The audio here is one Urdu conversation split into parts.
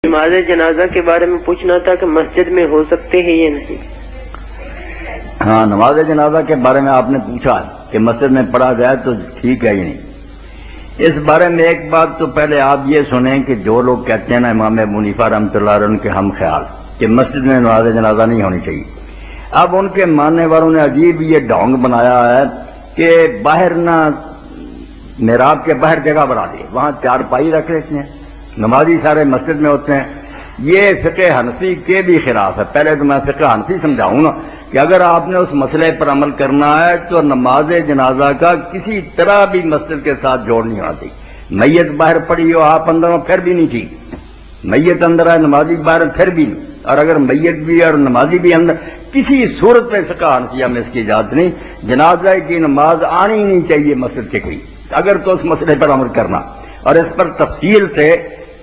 نماز جنازہ کے بارے میں پوچھنا تھا کہ مسجد میں ہو سکتے ہیں یا نہیں؟ ہاں، نماز جنازہ کے بارے میں آپ نے پوچھا کہ مسجد میں پڑھا جائے تو ٹھیک ہے یا نہیں۔ اس بارے میں ایک بات تو پہلے آپ یہ سنیں کہ جو لوگ کہتے ہیں نا امام ابو حنیفہ رحمۃ اللہ علیہ کے ہم خیال کہ مسجد میں نماز جنازہ نہیں ہونی چاہیے، اب ان کے ماننے والوں نے عجیب یہ ڈھونگ بنایا ہے کہ باہر نہ محراب کے باہر جگہ بنا دی، وہاں چارپائی رکھ لیتے ہیں، نمازی سارے مسجد میں ہوتے ہیں۔ یہ فقہ حنفی کے بھی خلاف ہے۔ پہلے تو میں فقہ حنفی سمجھاؤں نا کہ اگر آپ نے اس مسئلے پر عمل کرنا ہے تو نماز جنازہ کا کسی طرح بھی مسجد کے ساتھ جوڑ نہیں آتی۔ میت باہر پڑی ہو، آپ اندر ہو، پھر بھی نہیں ٹھیک۔ میت اندر ہے، نمازی باہر، پھر بھی نہیں۔ اور اگر میت بھی اور نمازی بھی اندر، کسی صورت میں فقہ حنفیہ میں اس کی اجازت نہیں۔ جنازہ کی نماز آنی نہیں چاہیے مسجد کے قریب، اگر تو اس مسئلے پر عمل کرنا۔ اور اس پر تفصیل سے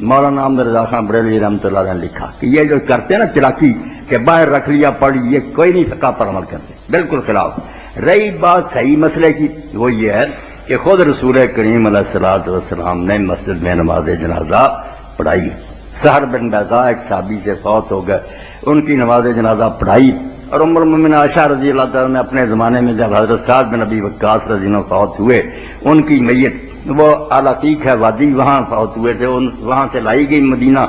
مولانا احمد رضا خان بریلوی رحمۃ اللہ علیہ نے لکھا کہ یہ جو کرتے ہیں نا چلاکی کہ باہر رکھ لیا پڑھی، یہ کوئی نہیں فقہ پر عمل کرتے، بالکل خلاف۔ رہی بات صحیح مسئلے کی، وہ یہ ہے کہ خود رسول کریم علیہ الصلوۃ والسلام نے مسجد میں نماز جنازہ پڑھائی۔ سہر بن بیضاء ایک صحابی سے فوت ہو گئے، ان کی نماز جنازہ پڑھائی۔ اور ام المؤمنین عائشہ رضی اللہ تعالیٰ نے اپنے زمانے میں جب حضرت سعد بن ابی وقاص رضی اللہ عنہ فوت ہوئے، ان کی میت وہ العقیق ہے وادی، وہاں فوت ہوئے تھے، وہاں سے لائی گئی مدینہ۔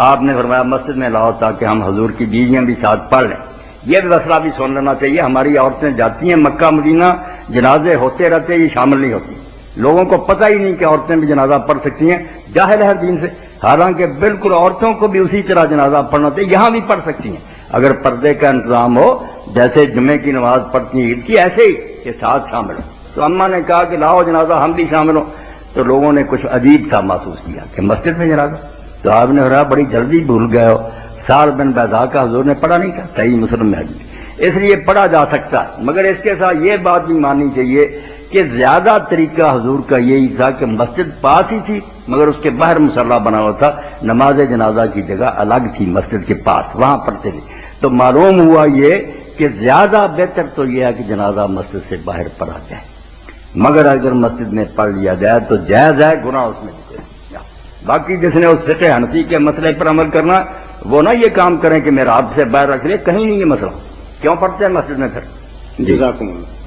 آپ نے فرمایا مسجد میں لاؤ تاکہ ہم حضور کی بیویاں بھی ساتھ پڑھ لیں۔ یہ بھی مسئلہ بھی سن لینا چاہیے، ہماری عورتیں جاتی ہیں مکہ مدینہ، جنازے ہوتے رہتے، یہ شامل نہیں ہوتی۔ لوگوں کو پتہ ہی نہیں کہ عورتیں بھی جنازہ پڑھ سکتی ہیں، جاہل ہے دین سے، حالانکہ بالکل عورتوں کو بھی اسی طرح جنازہ پڑھنا چاہیے، یہاں بھی پڑھ سکتی ہیں اگر پردے کا انتظام ہو، جیسے جمعے کی نماز پڑھتی ہیں عید کی، ایسے ہی کہ ساتھ شامل ہو۔ تو اماں نے کہا کہ لاؤ جنازہ ہم بھی شامل ہوں، تو لوگوں نے کچھ عجیب سا محسوس کیا کہ مسجد میں جنازہ، تو آپ نے کہا بڑی جلدی بھول گئے ہو، سعد بن بیضاء کا حضور نے پڑھا نہیں تھا، صحیح مسلم میں حدیث، اس لیے پڑھا جا سکتا ہے۔ مگر اس کے ساتھ یہ بات بھی ماننی چاہیے کہ زیادہ طریقہ حضور کا یہی تھا کہ مسجد پاس ہی تھی مگر اس کے باہر مصلی بنا ہوا تھا، نماز جنازہ کی جگہ الگ تھی مسجد کے پاس، وہاں پڑھتے تھے۔ تو معلوم ہوا یہ کہ زیادہ بہتر تو یہ ہے کہ جنازہ مسجد سے باہر پڑھا جائے، مگر اگر مسجد میں پڑھ لیا جائے تو جائز ہے، گناہ اس میں نہیں۔ باقی جس نے اس فقہ حنفی کے مسئلے پر عمل کرنا، وہ نہ یہ کام کریں کہ میرا آپ سے باہر رکھ لے، کہیں نہیں یہ مسئلہ، کیوں پڑھتے ہیں مسجد میں پھر؟ جزاکم اللہ۔